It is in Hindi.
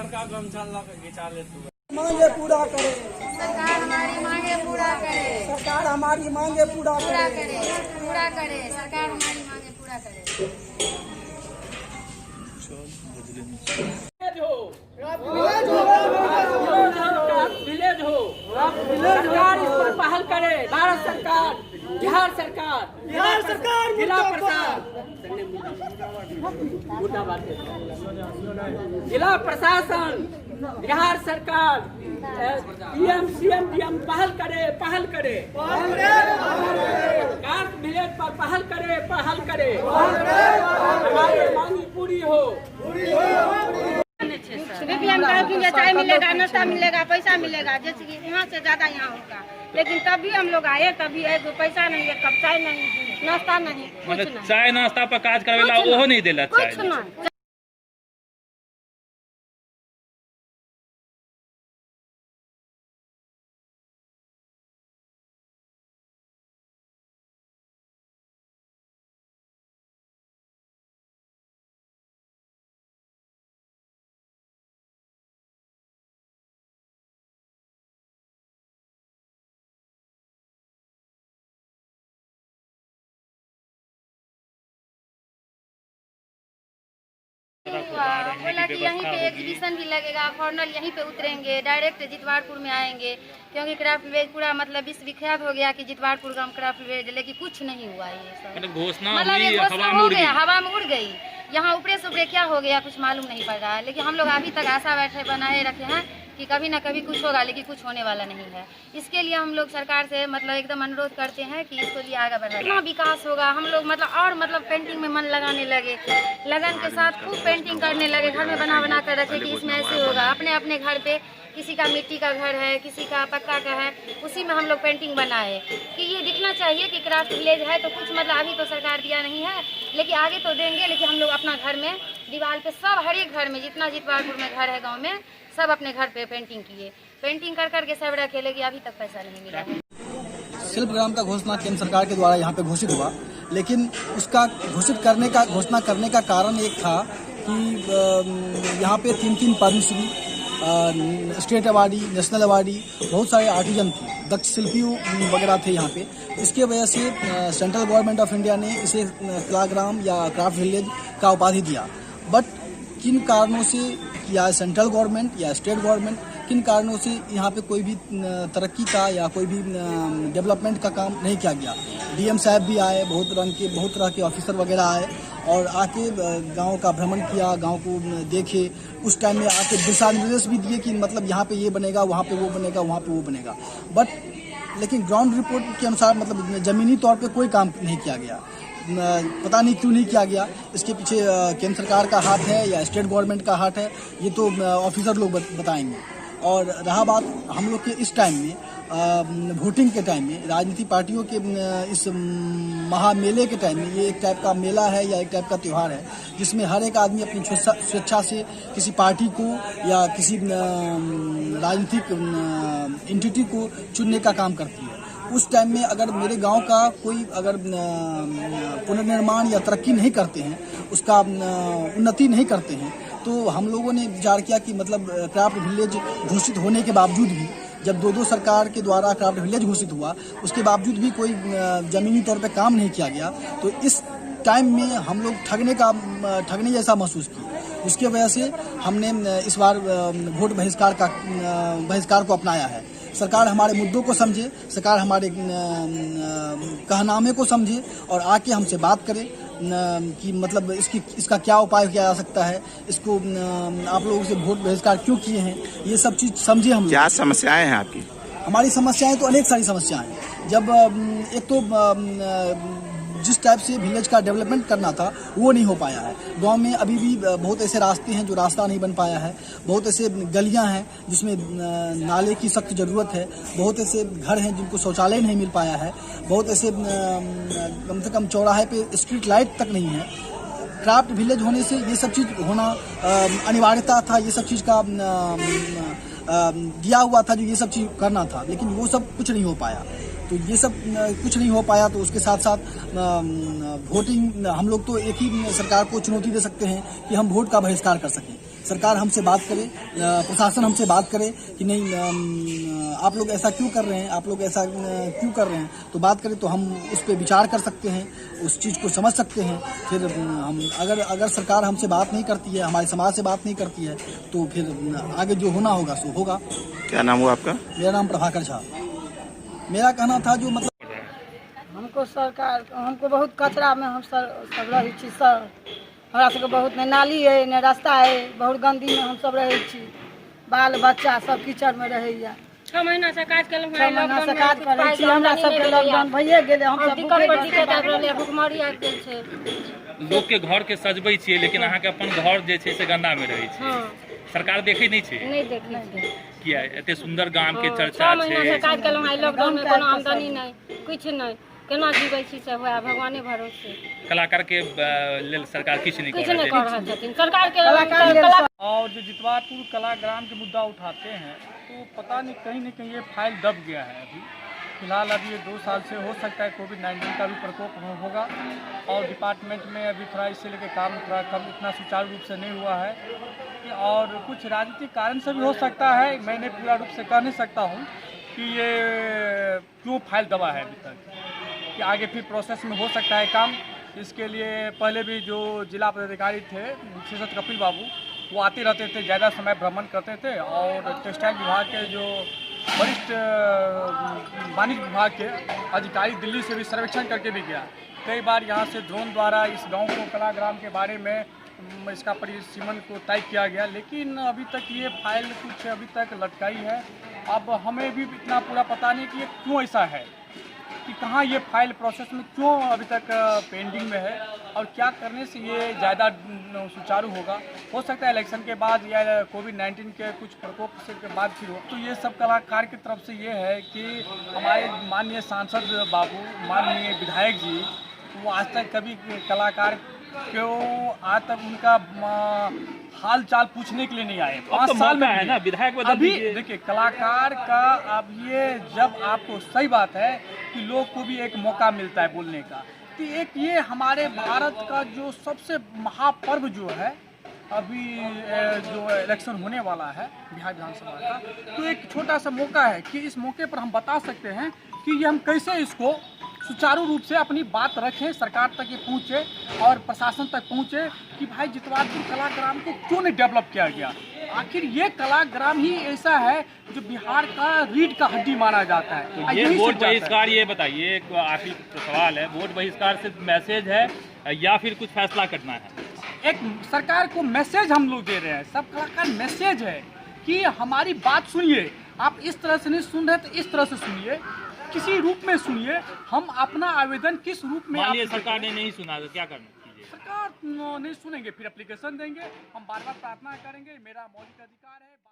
लड़का गमछा घिचा ले तू। मांगे पूरा करे सरकार, हमारी मांगे पूरा करे। सरकार, हमारी मांगे पूरा पूरा करे। करे, पूरा करे, सरकार हमारी मांगे पूरा करे। सरकार इस पर पहल करे। भारत सरकार, बिहार सरकार, जिला प्रशासन, जिला प्रशासन, बिहार सरकार, पीएम सीएम डीएम पहल करे। कास्ट विलेज पर पहल करे। हमारी मांग पूरी हो। बीपीएम कार्ड के लिए चाय मिलेगा, नाश्ता मिलेगा, पैसा मिलेगा, जैसे कि यहाँ से ज्यादा यहाँ होगा। लेकिन तभी हम लोग आए, तभी है तो पैसा नहीं है, कब चाय नहीं, नाश्ता नहीं, कुछ नहीं। चाय नाश्ता पर काज करवेला ओहो नहीं देला चाय। कुछ नहीं। बोला कि यहीं पे एग्जीबिशन भी लगेगा, फॉरनर यहीं पे उतरेंगे, डायरेक्ट जितवारपुर में आएंगे, क्योंकि क्राफ्ट विलेज पूरा मतलब विश्व विख्यात हो गया कि जितवारपुर का क्राफ्ट विलेज, लेकिन कुछ नहीं हुआ ये सब। मतलब घोषणा हो गया, हवा में उड़ गई। यहाँ ऊपरे से ऊपरे क्या हो गया कुछ मालूम नहीं पड़ रहा है। लेकिन हम लोग अभी तक आशा बैठे बनाए रखे हैं कि कभी ना कभी कुछ होगा, लेकिन कुछ होने वाला नहीं है। इसके लिए हम लोग सरकार से मतलब एकदम अनुरोध करते हैं कि इसको लिए आगे बढ़ाएं। इतना विकास होगा, हम लोग मतलब और मतलब पेंटिंग में मन लगाने लगे, लगन के साथ खूब पेंटिंग करने लगे, घर में बना कर रखे कि इसमें ऐसे होगा। अपने अपने घर पे किसी का मिट्टी का घर है, किसी का पक्का का है, उसी में हम लोग पेंटिंग बनाए कि ये दिखना चाहिए कि क्राफ्ट विलेज है। तो कुछ मतलब अभी तो सरकार दिया नहीं है, लेकिन आगे तो देंगे। लेकिन हम लोग अपना घर में दीवार पे सब हर एक घर में जितना जितवारपुर में घर है गांव में, सब अपने घर पे पेंटिंग किए, पेंटिंग कर करके सब रखे, लेकिन अभी तक पैसा नहीं मिला है। शिल्पग्राम का घोषणा केंद्र सरकार के द्वारा यहाँ पे घोषित हुआ, लेकिन उसका घोषणा करने का कारण एक था कि यहाँ पे 3 Padmashri, state awardee, national awardee, बहुत सारे आर्टिजन थे, दक्ष शिल्पी वगैरह थे यहाँ पे। इसके वजह से सेंट्रल गवर्नमेंट ऑफ इंडिया ने इसे कलाग्राम या क्राफ्ट विलेज का उपाधि दिया। बट किन कारणों से, या सेंट्रल गवर्नमेंट या स्टेट गवर्नमेंट, किन कारणों से यहाँ पे कोई भी तरक्की का या कोई भी डेवलपमेंट का काम नहीं किया गया। डीएम साहब भी आए, बहुत तरह के ऑफिसर वगैरह आए और आके गांव का भ्रमण किया, गांव को देखे। उस टाइम में आके दिशा निर्देश भी दिए कि मतलब यहाँ पे ये बनेगा, वहाँ पे वो बनेगा, वहाँ पे वो बनेगा। बट लेकिन ग्राउंड रिपोर्ट के अनुसार मतलब ज़मीनी तौर पे कोई काम नहीं किया गया। पता नहीं क्यों नहीं किया गया। इसके पीछे केंद्र सरकार का हाथ है या स्टेट गवर्नमेंट का हाथ है, ये तो ऑफिसर लोग बताएंगे। और रहा बात हम लोग के इस टाइम में, वोटिंग के टाइम में, राजनीतिक पार्टियों के इस महामेले के टाइम में, ये एक टाइप का मेला है या एक टाइप का त्यौहार है जिसमें हर एक आदमी अपनी स्वेच्छा से किसी पार्टी को या किसी राजनीतिक एंटिटी को चुनने का काम करती है। उस टाइम में अगर मेरे गांव का कोई अगर पुनर्निर्माण या तरक्की नहीं करते हैं, उसका उन्नति नहीं करते हैं, तो हम लोगों ने विचार किया कि मतलब क्राफ्ट विलेज घोषित होने के बावजूद भी, जब 2 सरकार के द्वारा क्राफ्ट विलेज घोषित हुआ, उसके बावजूद भी कोई जमीनी तौर पे काम नहीं किया गया। तो इस टाइम में हम लोग ठगने जैसा महसूस किए, जिसकी वजह से हमने इस बार वोट बहिष्कार को अपनाया है। सरकार हमारे मुद्दों को समझे, सरकार हमारे कहनामे को समझे और आके हमसे बात करे कि मतलब इसका क्या उपाय किया जा सकता है, इसको आप लोगों से वोट बहिष्कार क्यों किए हैं, ये सब चीज़ समझे हम लोग। क्या समस्याएं हैं आपकी? हमारी समस्याएं तो अनेक सारी समस्याएं हैं। जब एक तो जिस टाइप से विलेज का डेवलपमेंट करना था वो नहीं हो पाया है। गांव में अभी भी बहुत ऐसे रास्ते हैं जो रास्ता नहीं बन पाया है, बहुत ऐसे गलियां हैं जिसमें नाले की सख्त ज़रूरत है, बहुत ऐसे घर हैं जिनको शौचालय नहीं मिल पाया है, बहुत ऐसे कम से कम चौराहे पे स्ट्रीट लाइट तक नहीं है। क्राफ्ट विलेज होने से ये सब चीज़ होना अनिवार्यता था, ये सब चीज़ का दिया हुआ था जो ये सब चीज़ करना था, लेकिन वो सब कुछ नहीं हो पाया। तो ये सब कुछ नहीं हो पाया। तो उसके साथ साथ वोटिंग, हम लोग तो एक ही सरकार को चुनौती दे सकते हैं कि हम वोट का बहिष्कार कर सकें। सरकार हमसे बात करे, प्रशासन हमसे बात करे कि नहीं आप लोग ऐसा क्यों कर रहे हैं, आप लोग ऐसा क्यों कर रहे हैं, तो बात करें तो हम उस पर विचार कर सकते हैं, उस चीज़ को समझ सकते हैं। फिर हम अगर सरकार हमसे बात नहीं करती है, हमारे समाज से बात नहीं करती है, तो फिर आगे जो होना होगा सो होगा। क्या नाम हुआ आपका? मेरा नाम प्रभाकर झा। मेरा कहना था जो मतलब हमको सरकार, हमको बहुत कचरा में हम सब रही छी सर। हमरा सबके बहुत ने नाली है ने रास्ता है, बहुत गंदी में हम सब रहे छी। बाल बच्चा सब कीचड़ में रहैया। 6 महीना से काज कर 6 महीना से काज करै छी, हमरा सबके लॉकडाउन भइए गेलै, हम सब भुखमरी आबि गेल छै। लोग के घर के सजबै छियै, लेकिन अहाँ के अपन घर जे छै से गंदा में रहै छै। सरकार देखै नहीं छै, नहीं देखै छै। किया एते सुंदर गाम के चर्चा 6 महीना से छै। काज केलहुँ है, लॉकडाउन में कोनो आमदनी नहीं, कुछ नहीं, केना जीवै छी सब वएह भगवाने भरोसे। कलाकार के लेल सरकार किछ नहीं कुछ कर नहीं रहल कर रहल छथिन सरकार के। और जो जितवारपुर कलाग्राम के मुद्दा उठाते हैं तो पता नहीं कहीं न कहीं ये फाइल दब गया है। अभी फिलहाल अभी ये 2 साल से हो सकता है कोविड-19 का भी प्रकोप होगा और डिपार्टमेंट में अभी थोड़ा इससे लेकर काम थोड़ा कम इतना सुचारू रूप से नहीं हुआ है और कुछ राजनीतिक कारण से भी हो सकता है। मैंने पूरा रूप से कह नहीं सकता हूँ कि ये क्यों फाइल दबा है अभी तक, कि आगे फिर प्रोसेस में हो सकता है काम। इसके लिए पहले भी जो जिला पदाधिकारी थे विशेषज्ञ कपिल बाबू, वो आते रहते थे, ज़्यादा समय भ्रमण करते थे और टेक्सटाइल विभाग के जो वरिष्ठ वाणिज्य विभाग के अधिकारी दिल्ली से भी सर्वेक्षण करके भी गया। कई बार यहाँ से ड्रोन द्वारा इस गांव को कलाग्राम के बारे में इसका परिसीमन को तय किया गया, लेकिन अभी तक ये फाइल कुछ अभी तक लटकाई है। अब हमें भी इतना पूरा पता नहीं कि ये क्यों ऐसा है, कि कहाँ ये फाइल प्रोसेस में क्यों अभी तक पेंडिंग में है और क्या करने से ये ज़्यादा सुचारू होगा। हो सकता है इलेक्शन के बाद या कोविड-19 के कुछ प्रकोप से के बाद फिर हो। तो ये सब कलाकार की तरफ से ये है कि हमारे माननीय सांसद बाबू, माननीय विधायक जी, वो आज तक कभी कलाकार क्यों आज तक उनका हाल चाल पूछने के लिए नहीं आए। 5 साल में है ना विधायक अभी देखिए कलाकार का, अब ये जब आपको सही बात है कि लोग को भी एक मौका मिलता है बोलने का, तो एक ये हमारे भारत का जो सबसे महापर्व जो है अभी जो इलेक्शन होने वाला है बिहार विधानसभा का, तो एक छोटा सा मौका है कि इस मौके पर हम बता सकते हैं कि ये हम कैसे इसको सुचारू रूप से अपनी बात रखें, सरकार तक ये पहुँचे और प्रशासन तक पहुँचे कि भाई जितवारपुर कलाग्राम को क्यों नहीं डेवलप किया गया। आखिर ये कलाग्राम ही ऐसा है जो बिहार का रीढ़ का हड्डी माना जाता है। तो ये वोट बहिष्कार, ये बताइए, एक आखिरी सवाल है, वोट बहिष्कार से मैसेज है या फिर कुछ फैसला करना है? एक सरकार को मैसेज हम लोग दे रहे हैं, सब कलाकार मैसेज है कि हमारी बात सुनिए। आप इस तरह से नहीं सुन रहे तो इस तरह से सुनिए, किसी रूप में सुनिए। हम अपना आवेदन किस रूप में, मानिए सरकार ने नहीं सुना तो क्या करना? सरकार नहीं सुनेंगे फिर एप्लीकेशन देंगे, हम बार बार प्रार्थना करेंगे, मेरा मौलिक अधिकार है।